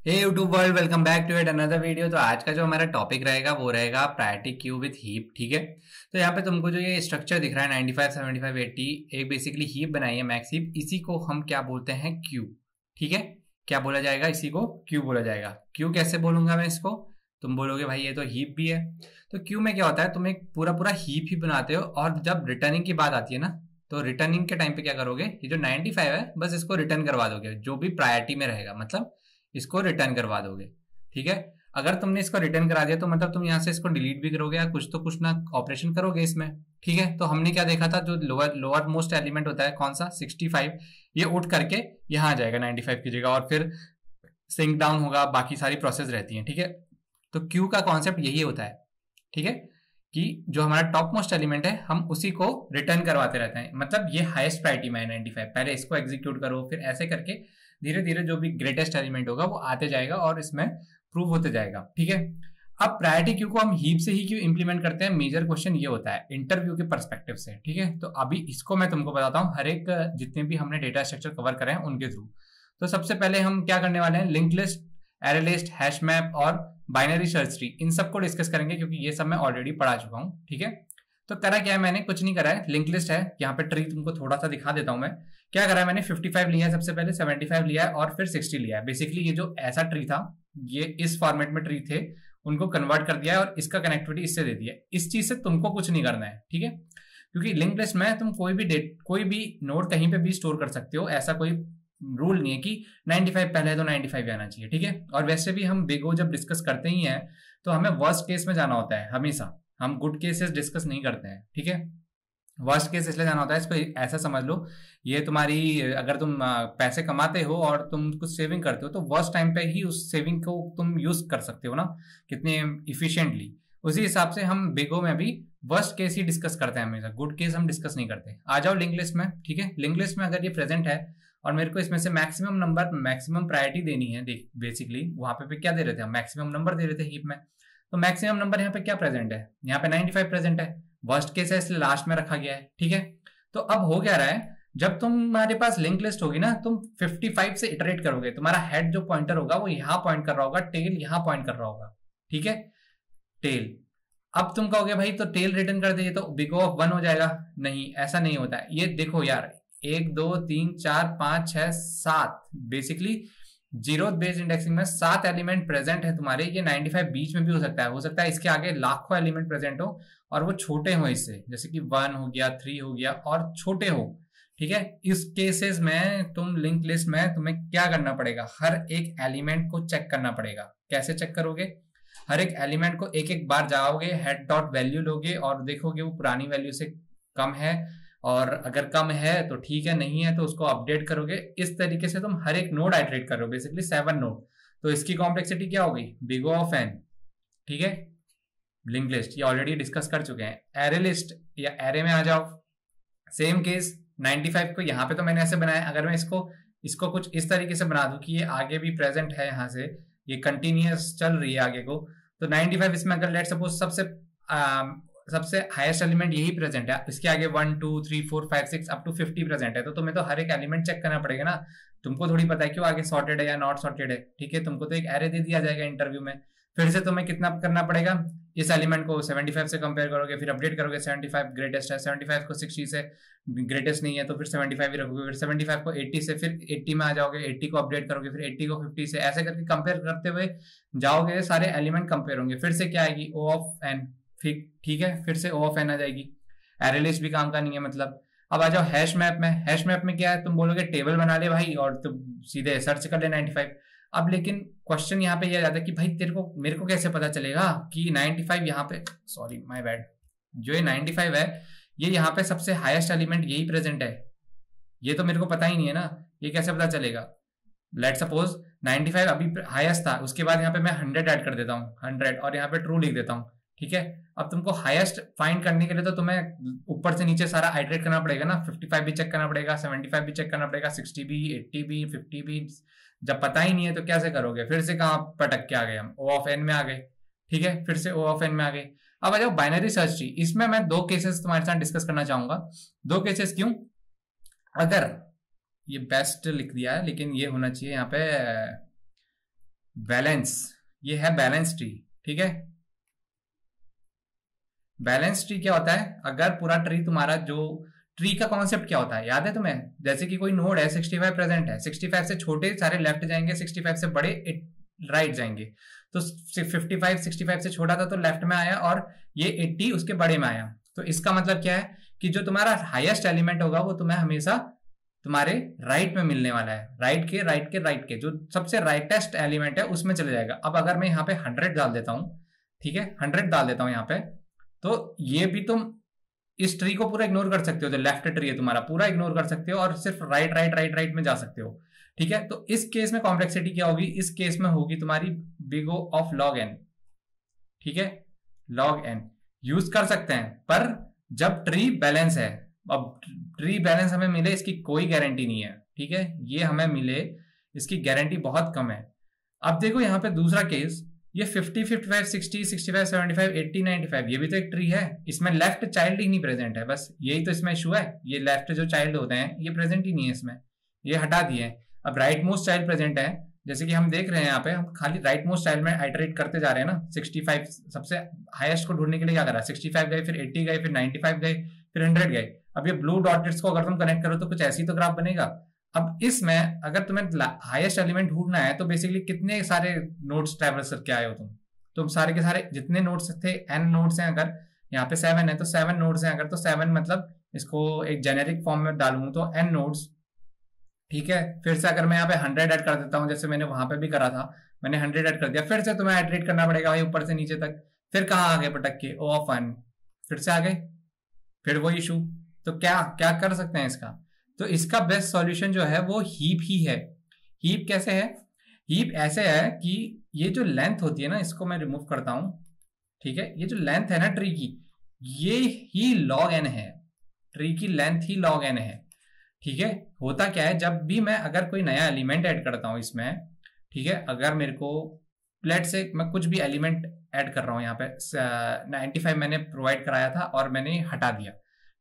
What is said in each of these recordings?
Hey YouTube world, welcome back to yet another video. तो आज का जो हमारा टॉपिक रहेगा वो रहेगा प्रायोरिटी क्यू विथ हीप। ठीक है, तो यहाँ पे तुमको जो ये स्ट्रक्चर दिख रहा है 95 75 80 एक बेसिकली हीप बनाई है, मैक्स हीप। इसी को हम क्या बोलते हैं? क्यू। ठीक है, क्या बोला जाएगा? इसी को क्यू बोला जाएगा। क्यू कैसे बोलूंगा मैं इसको? तुम बोलोगे भाई ये तो हीप भी है। तो क्यू में क्या होता है, तुम एक पूरा पूरा हीप ही बनाते हो और जब रिटर्निंग की बात आती है ना, तो रिटर्निंग के टाइम पे क्या करोगे, ये जो 95 है बस इसको रिटर्न करवा दोगे, जो भी प्रायोरिटी में रहेगा मतलब इसको रिटर्न करवा दोगे। ठीक है, अगर तुमने इसको रिटर्न करा दिया तो मतलब तुम यहाँ से इसको डिलीट भी करोगे या कुछ तो कुछ ना ऑपरेशन करोगे इसमें। ठीक है, तो हमने क्या देखा था, जो लोअर लोअर मोस्ट एलिमेंट होता है कौन सा 65, ये उठ करके यहाँ आ जाएगा 95 की जगह और फिर सिंक डाउन होगा, बाकी सारी प्रोसेस रहती है। ठीक है, तो क्यू का कॉन्सेप्ट यही होता है। ठीक है, कि जो हमारा टॉप मोस्ट एलिमेंट है हम उसी को रिटर्न करवाते रहते हैं, मतलब ये हाईएस्ट प्रायोरिटी में है 95, पहले इसको एग्जीक्यूट करो, फिर ऐसे करके धीरे धीरे जो भी ग्रेटेस्ट एलिमेंट होगा वो आते जाएगा और इसमें प्रूव होते जाएगा। ठीक है, अब प्रायोरिटी क्यू को हम हीप से ही क्यों इंप्लीमेंट करते हैं, मेजर क्वेश्चन ये होता है इंटरव्यू के परस्पेक्टिव से। ठीक है, तो अभी इसको मैं तुमको बताता हूँ हर एक जितने भी हमने डेटा स्ट्रक्चर कवर करे हैं उनके थ्रू। तो सबसे पहले हम क्या करने वाले हैं, link list, array list, hash map और बाइनरी सर्च ट्री, इन सबको डिस्कस करेंगे क्योंकि ये सब मैं ऑलरेडी पढ़ा चुका हूँ। ठीक है, तो करा क्या है, मैंने कुछ नहीं करा है। लिंक लिस्ट है, यहाँ पे ट्री तुमको थोड़ा सा दिखा देता हूं मैं। क्या करा है मैंने, 55 लिया है सबसे पहले, 75 लिया है और फिर 60 लिया है। बेसिकली ये जो ऐसा ट्री था, ये इस फॉर्मेट में ट्री थे, उनको कन्वर्ट कर दिया है और इसका कनेक्टिविटी इससे दे दिया है। इस चीज से तुमको कुछ नहीं करना है। ठीक है, क्योंकि लिंक लिस्ट में तुम कोई भी नोड कहीं पे भी स्टोर कर सकते हो, ऐसा कोई रूल नहीं है कि 95 पहले है तो 95 आना चाहिए। ठीक है, और वैसे भी हम बिग ओ जब डिस्कस करते ही हैं तो हमें वर्स्ट केस में जाना होता है हमेशा, हम गुड केसेस डिस्कस नहीं करते हैं। ठीक है, वर्स्ट केस इसलिए जाना होता है, इसको ऐसा समझ लो, ये तुम्हारी अगर तुम पैसे कमाते हो और तुम कुछ सेविंग करते हो तो वर्स्ट टाइम पे ही उस सेविंग को तुम यूज कर सकते हो ना, कितने इफिशिएंटली। उसी हिसाब से हम बिगो में भी वर्स्ट केस ही डिस्कस करते हैं हमेशा, गुड केस हम डिस्कस नहीं करते। आ जाओ लिंक लिस्ट में। ठीक है, लिंक लिस्ट में अगर ये प्रेजेंट है और मेरे को इसमें से मैक्सिमम नंबर, मैक्सिमम प्रायोरिटी देनी है, बेसिकली वहां पे क्या दे रहे थे हम, मैक्सिमम नंबर दे रहे थे हीप में। तो मैक्सिमम नंबर यहाँ पे क्या प्रेजेंट है, यहाँ पे 95 प्रेजेंट है, वर्स्ट केस है इसलिए लास्ट में रखा गया है। ठीक है, तो अब हो क्या रहा है, जब तुम्हारे पास लिंक लिस्ट होगी ना, तुम 55 से इटरेट करोगे, तुम्हारा हेड जो पॉइंटर होगा वो यहाँ पॉइंट कर रहा होगा, टेल यहाँ पॉइंट कर रहा होगा। ठीक है, टेल। अब तुम कहोगे भाई तो टेल रिटर्न कर दीजिए तो बिग ऑफ 1 हो जाएगा। नहीं, ऐसा नहीं होता है। ये देखो यार, 1 2 3 4 5 6 7, बेसिकली जीरो बेस्ड इंडेक्सिंग में 7 एलिमेंट प्रेजेंट है तुम्हारे। ये 95 बीच में भी हो सकता है इसके आगे लाखों एलिमेंट प्रेजेंट हो और वो छोटे हो इससे, जैसे कि 1 हो गया, 3 हो गया और छोटे हो। ठीक है, इस केसेस में तुम लिंक लिस्ट में तुम्हें क्या करना पड़ेगा, हर एक एलिमेंट को चेक करना पड़ेगा। कैसे चेक करोगे, हर एक एलिमेंट को एक एक बार जाओगे, हेड डॉट वैल्यू लोगे और देखोगे वो पुरानी वैल्यू से कम है, और अगर कम है तो ठीक है, नहीं है तो उसको अपडेट करोगे। इस तरीके से तुम हर एक नोड आइटरेट करो, बेसिकली 7 नोड। तो इसकी कॉम्प्लेक्सिटी क्या होगी, बिग O ऑफ n। ठीक है, लिंक लिस्ट ये ऑलरेडी डिस्कस कर चुके हैं। एरे लिस्ट या एरे में आ जाओ, सेम केस 95 को यहाँ पे तो मैंने ऐसे बनाया, अगर मैं इसको कुछ इस तरीके से बना दूं कि ये आगे भी प्रेजेंट है, यहाँ से ये कंटिन्यूअस चल रही है आगे को, तो 95 इसमें अगर लेट सपोज सबसे हाईएस्ट एलिमेंट यही प्रेजेंट है, इसके आगे 1 2 3 4 5 6 अप टू 50 प्रेजेंट है, तो तुम्हें तो हर एक एलिमेंट चेक करना पड़ेगा ना। तुमको थोड़ी पता है क्यों आगे सॉर्टेड है या नॉट सॉर्टेड है। ठीक है, तुमको तो एक एरे दे दिया जाएगा इंटरव्यू में, फिर से तुम्हें कितना करना पड़ेगा, इस एलिमेंट को 75 से कंपेयर करोगे, फिर अपडेट करोगे, 75 ग्रेटेस्ट है, 75 को 60 से ग्रेटेस्ट नहीं है तो फिर 75 ही रखोगे, फिर 75 को 80 से, फिर 80 में आ जाओगे, 80 को अपडेट करोगे, फिर 80 को 50 से, ऐसे करके कंपेयर करते हुए जाओगे, सारे एलिमेंट कंपेयर होंगे, फिर से क्या आएगी, O ऑफ n। ठीक है, फिर से O ऑफ n आ जाएगी। एरे लिस्ट भी काम का नहीं है मतलब। अब आ जाओ हैश मैप में। हैश मैप में क्या है, तुम बोलोगे टेबल बना ले भाई और तुम सीधे सर्च कर ले 95। अब लेकिन क्वेश्चन यहाँ पे यह आता है कि भाई मेरे को कैसे पता चलेगा कि 95 यहाँ पे, सॉरी माय बैड, जो ये 95 है ये यहाँ पे सबसे हाईएस्ट एलिमेंट यही प्रेजेंट है, ये तो मेरे को पता ही नहीं है ना, ये कैसे पता चलेगा। लेट सपोज 95 अभी हाईएस्ट था, उसके बाद यहाँ पे मैं 100 ऐड कर देता हूँ, 100 और यहाँ पे ट्रू लिख देता हूँ। ठीक है, अब तुमको हाईएस्ट फाइंड करने के लिए तो तुम्हें ऊपर से नीचे सारा आइटरेट करना पड़ेगा ना, 55 भी चेक करना पड़ेगा, 75 भी चेक करना पड़ेगा, 60 भी, 80 भी, 50 भी। जब पता ही नहीं है तो कैसे करोगे, फिर से कहाँ पटक के आ गए हम, O ऑफ n में आ गए। ठीक है, फिर से O ऑफ n में आ गए। अब आ जाओ बाइनरी सर्च ट्री। इसमें मैं 2 केसेस तुम्हारे साथ डिस्कस करना चाहूंगा। 2 केसेस क्यों, अगर ये बेस्ट लिख दिया है लेकिन ये होना चाहिए यहाँ पे बैलेंस, ये है बैलेंस ट्री, ठीक है। बैलेंस ट्री क्या होता है, अगर पूरा ट्री तुम्हारा, जो ट्री का कॉन्सेप्ट क्या होता है याद है तुम्हें, जैसे कि कोई नोड है 65 प्रेजेंट है, 65 से छोटे सारे लेफ्ट जाएंगे, 65 से बड़े राइट जाएंगे। तो 55 65 से छोटा था तो लेफ्ट में आया, और ये 80 उसके बड़े में आया। तो इसका मतलब क्या है कि जो तुम्हारा हाईएस्ट एलिमेंट होगा वो तुम्हें हमेशा तुम्हारे राइट में मिलने वाला है, राइट के जो सबसे राइटेस्ट एलिमेंट है उसमें चले जाएगा। अब अगर मैं यहाँ पे 100 डाल देता हूं, ठीक है, 100 डाल देता हूं यहाँ पे, तो ये भी तुम इस ट्री को पूरा इग्नोर कर सकते हो, जो लेफ्ट ट्री है तुम्हारा पूरा इग्नोर कर सकते हो, और सिर्फ राइट में जा सकते हो, ठीक है। तो इस केस में कॉम्प्लेक्सिटी क्या होगी, इस केस में होगी तुम्हारी big O of log n, ठीक है, log n यूज कर सकते हैं, पर जब ट्री बैलेंस है। अब ट्री बैलेंस हमें मिले इसकी कोई गारंटी नहीं है, ठीक है, ये हमें मिले इसकी गारंटी बहुत कम है। अब देखो यहाँ पे दूसरा केस, ये 50 55 60 65 75 80 95, ये भी तो एक ट्री है, इसमें लेफ्ट चाइल्ड ही नहीं प्रेजेंट है, बस यही तो इसमें इशू है, ये लेफ्ट जो चाइल्ड होते हैं ये प्रेजेंट ही नहीं है इसमें, ये हटा दिए। अब राइट मोस्ट चाइल्ड प्रेजेंट है, जैसे कि हम देख रहे हैं यहाँ पे, हम खाली राइट मोस्ट चाइल्ड में आइटरेट करते जा रहे हैं ना, 65 सबसे हाईएस्ट को ढूंढने के लिए क्या करा, 65 गए, फिर 80 गए, फिर 95 गए, फिर 100 गए। अब ये ब्लू डॉट्स को अगर तुम कनेक्ट करो तो कुछ ऐसी तो ग्राफ बनेगा। अब इसमें अगर तुम्हें हाईएस्ट एलिमेंट ढूंढना है तो बेसिकली कितने सारे नोड्स ट्रैवल करके आए हो तुम सारे के सारे जितने नोड्स थे, n नोड्स हैं, अगर यहाँ पे 7 है तो 7 नोड्स हैं, अगर तो 7 मतलब इसको एक जेनेरिक फॉर्म में डालूं तो n नोड्स, ठीक है। फिर से अगर मैं यहाँ पे 100 ऐड कर देता हूँ, जैसे मैंने वहां पे भी करा था, मैंने 100 ऐड कर दिया, फिर से तुम्हें आइटरेट करना पड़ेगा भाई ऊपर से नीचे तक, फिर कहाँ आ गए पटक के O ऑफ n, फिर से आ गए, फिर वो इशू। तो क्या क्या कर सकते हैं इसका, तो इसका बेस्ट सॉल्यूशन जो है वो हीप ही है। हीप कैसे है, हीप ऐसे है कि ये जो लेंथ होती है ना, इसको मैं रिमूव करता हूं, ठीक है, ये जो लेंथ है ना ट्री की, ये ही log n है, ट्री की लेंथ ही log n है, ठीक है। होता क्या है, जब भी मैं अगर कोई नया एलिमेंट ऐड करता हूं इसमें, ठीक है, अगर मेरे को लेट से मैं कुछ भी एलिमेंट ऐड कर रहा हूं, यहाँ पे 95 मैंने प्रोवाइड कराया था और मैंने हटा दिया,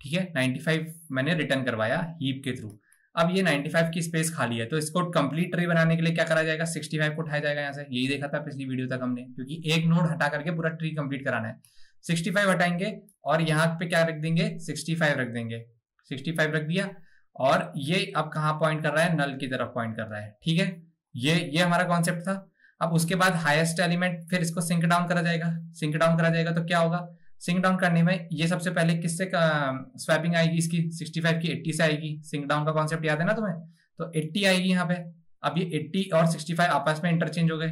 ठीक है, 95 मैंने रिटर्न करवाया हीप के थ्रू। अब ये 95 की स्पेस खाली है, तो इसको कंप्लीट ट्री बनाने के लिए क्या करा जाएगा, 65 को उठाया जाएगा यहाँ से, यही देखा था पिछली वीडियो तक हमने, क्योंकि एक नोड हटा करके पूरा ट्री कंप्लीट कराना है। 65 हटाएंगे और यहाँ पे क्या रख देंगे, 65 रख देंगे, 65 रख दिया, और ये अब कहाँ पॉइंट कर रहा है, नल की तरफ पॉइंट कर रहा है, ठीक है। ये हमारा कॉन्सेप्ट था। अब उसके बाद हाईएस्ट एलिमेंट, फिर इसको सिंक डाउन करा जाएगा, सिंक डाउन करा जाएगा तो क्या होगा, सिंक डाउन करने में ये सबसे पहले किससे स्वैपिंग आएगी, इसकी 65 की 80 से आएगी, सिंक डाउन का कॉन्सेप्ट याद है ना तुम्हें, तो 80 आएगी यहाँ पे। अब ये 80 और 65 आपस में इंटरचेंज हो गए,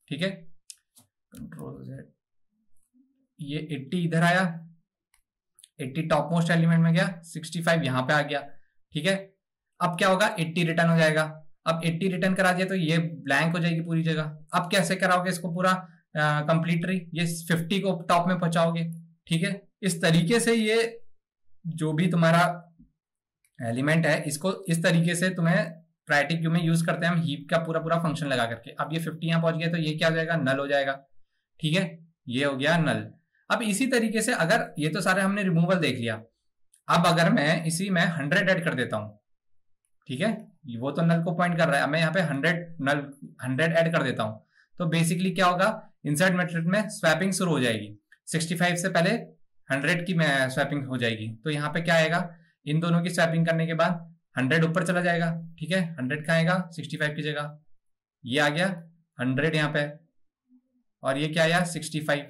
ठीक है, कंट्रोल Z, ये 80 इधर आया, 80 टॉप मोस्ट एलिमेंट में गया, 65 यहाँ पे आ गया, ठीक है। अब क्या होगा, 80 रिटर्न हो जाएगा। अब 80 रिटर्न करा दिया तो ये ब्लैंक हो जाएगी पूरी जगह। अब कैसे कराओगे इसको पूरा कंप्लीट ट्री, ये 50 को टॉप में पहुंचाओगे, ठीक है। इस तरीके से ये जो भी तुम्हारा एलिमेंट है, इसको इस तरीके से तुम्हें प्रायोरिटी क्यू में यूज करते हैं हम, हीप का पूरा पूरा फंक्शन लगा करके। अब ये 50 यहाँ पहुंच गया तो ये क्या हो जाएगा, नल हो जाएगा, ठीक है, ये हो गया नल। अब इसी तरीके से अगर ये तो सारे हमने रिमूवल देख लिया, अब अगर मैं इसी में 100 ऐड कर देता हूं, ठीक है, वो तो नल को पॉइंट कर रहा है, मैं यहाँ पे 100 ऐड कर देता हूं, तो बेसिकली क्या होगा, इंसर्ट मेथड में स्वैपिंग शुरू हो जाएगी, 65 से पहले 100 की स्वैपिंग हो जाएगी। तो यहाँ पे क्या आएगा, इन दोनों की स्वैपिंग करने के बाद 100 ऊपर चला जाएगा, ठीक है, 100 का आएगा 65 की जगह, ये आ गया 100 यहाँ पे, और ये क्या आया 65,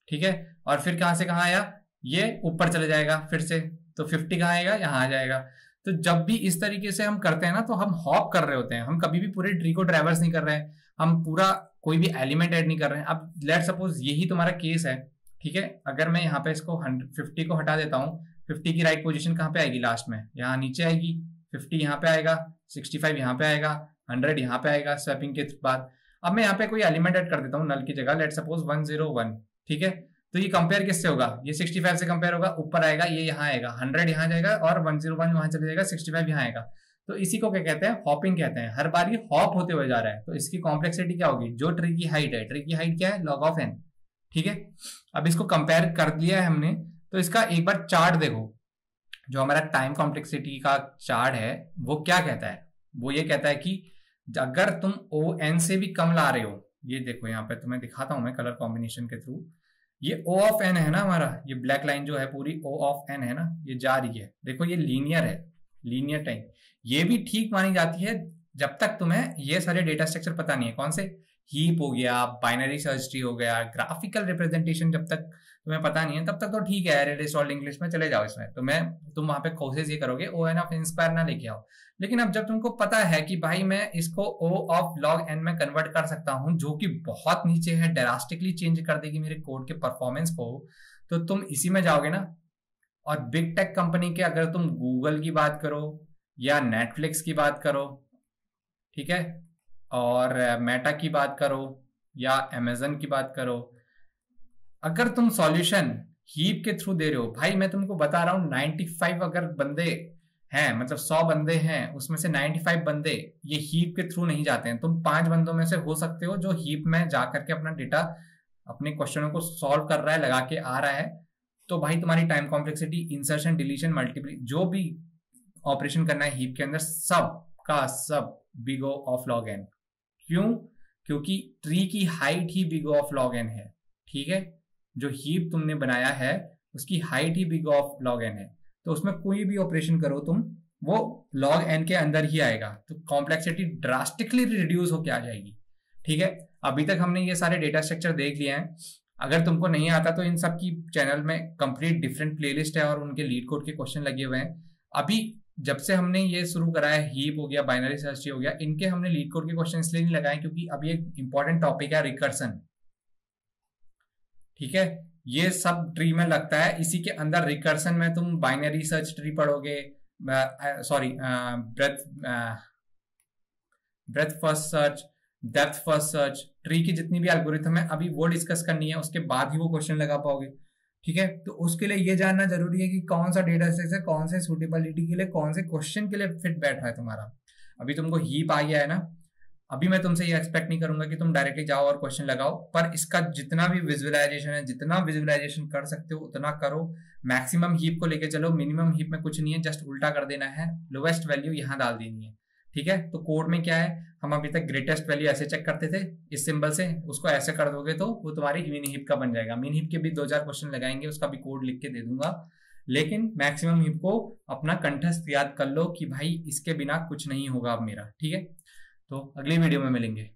ठीक है। और फिर कहां से कहां आया, ये ऊपर चले जाएगा फिर से, तो 50 कहां आएगा, यहाँ आ जाएगा। तो जब भी इस तरीके से हम करते हैं ना, तो हम हॉप कर रहे होते हैं, हम कभी भी पूरे ट्री को ट्रैवर्स नहीं कर रहे हैं, हम पूरा कोई भी एलिमेंट ऐड नहीं कर रहे हैं। अब लेट सपोज यही तुम्हारा केस है, ठीक है, अगर मैं यहाँ पे इसको 50 को हटा देता हूँ, 50 की राइट पोजीशन कहाँ पे आएगी, लास्ट में यहाँ नीचे आएगी, 50 यहाँ पे आएगा, 65 यहाँ पे आएगा, 100 यहाँ पे आएगा स्वैपिंग के बाद। अब मैं यहाँ पे कोई एलिमेंट ऐड कर देता हूँ नल की जगह, लेट सपोज 101, ठीक है, तो ये कंपेयर किससे होगा, ये 65 से कंपेयर होगा, ऊपर आएगा, ये यहाँ आएगा, 100 यहाँ जाएगा और 101 वहां चले जाएगा, 65 यहाँ आएगा। तो इसी को क्या कहते हैं, हॉपिंग कहते हैं, हर बार ये हॉप होते हुए जा रहा है। तो इसकी कॉम्प्लेक्सिटी क्या होगी, जो ट्री की हाइट है, ट्री की हाइट क्या है, log ऑफ n, ठीक है। अब इसको कंपेयर कर लिया है हमने, तो इसका एक बार चार्ट देखो, जो हमारा टाइम कॉम्प्लेक्सिटी का चार्ट है वो क्या कहता है, वो ये कहता है कि अगर तुम ओ एन से भी कम ला रहे हो, ये देखो यहाँ पे तुम्हें दिखाता हूं मैं कलर कॉम्बिनेशन के थ्रू, ये ओ ऑफ एन है ना हमारा, ये ब्लैक लाइन जो है पूरी ओ ऑफ एन है ना, ये जा रही है, देखो ये लीनियर है, लीनियर टाइम, ये भी ठीक मानी जाती है जब तक तुम्हें ये सारे डेटा स्ट्रक्चर पता नहीं है। कौन से? हीप हो गया, बाइनरी सर्च ट्री हो गया, ग्राफिकल रिप्रेजेंटेशन जब तक तुम्हें पता नहीं है तब तक तो ठीक है, एरे सॉल्व्ड इंग्लिश में चले जाओ इसमें, तो तुम वहां पे कोशिश ये करोगे O N of N square ना लेके आओ। लेकिन अब जब तुमको पता है कि भाई मैं इसको ओ ऑफ लॉग एन में कन्वर्ट कर सकता हूं, जो कि बहुत नीचे है, ड्रास्टिकली चेंज कर देगी मेरे कोड के परफॉर्मेंस को, तो तुम इसी में जाओगे ना। और बिग टेक कंपनी के अगर तुम गूगल की बात करो या नेटफ्लिक्स की बात करो, ठीक है, और मेटा की बात करो या अमेजन की बात करो, अगर तुम सॉल्यूशन हीप के थ्रू दे रहे हो, भाई मैं तुमको बता रहा हूं 95 अगर बंदे हैं, मतलब 100 बंदे हैं, उसमें से 95 बंदे ये हीप के थ्रू नहीं जाते हैं। तुम 5 बंदों में से हो सकते हो जो हीप में जा करके अपना डेटा, अपने क्वेश्चनों को सॉल्व कर रहा है, लगा के आ रहा है। तो भाई तुम्हारी time complexity, insertion, deletion, multiply, जो भी ऑपरेशन करना है हीप के अंदर, सब का सब big O of log N. क्यों? क्योंकि ट्री की हाइट ही big O of log N है, ठीक है, जो हीप तुमने बनाया है उसकी हाइट ही बिग ऑफ लॉग एन है, तो उसमें कोई भी ऑपरेशन करो तुम, वो लॉग एन के अंदर ही आएगा, तो कॉम्प्लेक्सिटी ड्रास्टिकली रिड्यूस होके आ जाएगी, ठीक है। अभी तक हमने ये सारे डेटा स्ट्रक्चर देख लिए हैं, अगर तुमको नहीं आता तो इन सब की चैनल में कंप्लीट डिफरेंट प्लेलिस्ट है और उनके लीड कोड के क्वेश्चन लगे हुए हैं। अभी जब से हमने ये शुरू करा है, हीप हो गया, बाइनरी सर्च ट्री हो गया, इनके हमने लीड कोड के क्वेश्चन इसलिए नहीं लगाए क्योंकि अभी एक इंपॉर्टेंट टॉपिक है रिकर्सन, ठीक है, ये सब ट्री में लगता है, इसी के अंदर रिकर्सन में तुम बाइनरी सर्च ट्री पढ़ोगे, sorry breath first search, depth first search, tree की जितनी भी एल्गोरिथम है अभी वो डिस्कस करनी है, उसके बाद ही वो क्वेश्चन लगा पाओगे, ठीक है। तो उसके लिए ये जानना जरूरी है कि कौन सा डेटा सेट है, कौन से सूटेबिलिटी के लिए, कौन से क्वेश्चन के लिए फिट बैठ रहा है तुम्हारा। अभी तुमको हीप आ गया है ना, अभी मैं तुमसे ये एक्सपेक्ट नहीं करूंगा कि तुम डायरेक्टली जाओ और क्वेश्चन लगाओ, पर इसका जितना भी विजुअलाइजेशन है, जितना विजुअलाइजेशन कर सकते हो उतना करो। मैक्सिमम हीप को लेके चलो, मिनिमम हीप में कुछ नहीं है, जस्ट उल्टा कर देना है, लोवेस्ट वैल्यू यहाँ डाल देनी है, ठीक है। तो कोड में क्या है, हम अभी तक ग्रेटेस्ट वैल्यू ऐसे चेक करते थे इस सिंबल से, उसको ऐसे कर दोगे तो वो तुम्हारी मिनी हीप का बन जाएगा। मिनी हीप के भी 2-4 क्वेश्चन लगाएंगे, उसका भी कोड लिख के दे दूंगा, लेकिन मैक्सिमम हीप को अपना कंठस्थ याद कर लो कि भाई इसके बिना कुछ नहीं होगा अब मेरा, ठीक है। तो अगली वीडियो में मिलेंगे।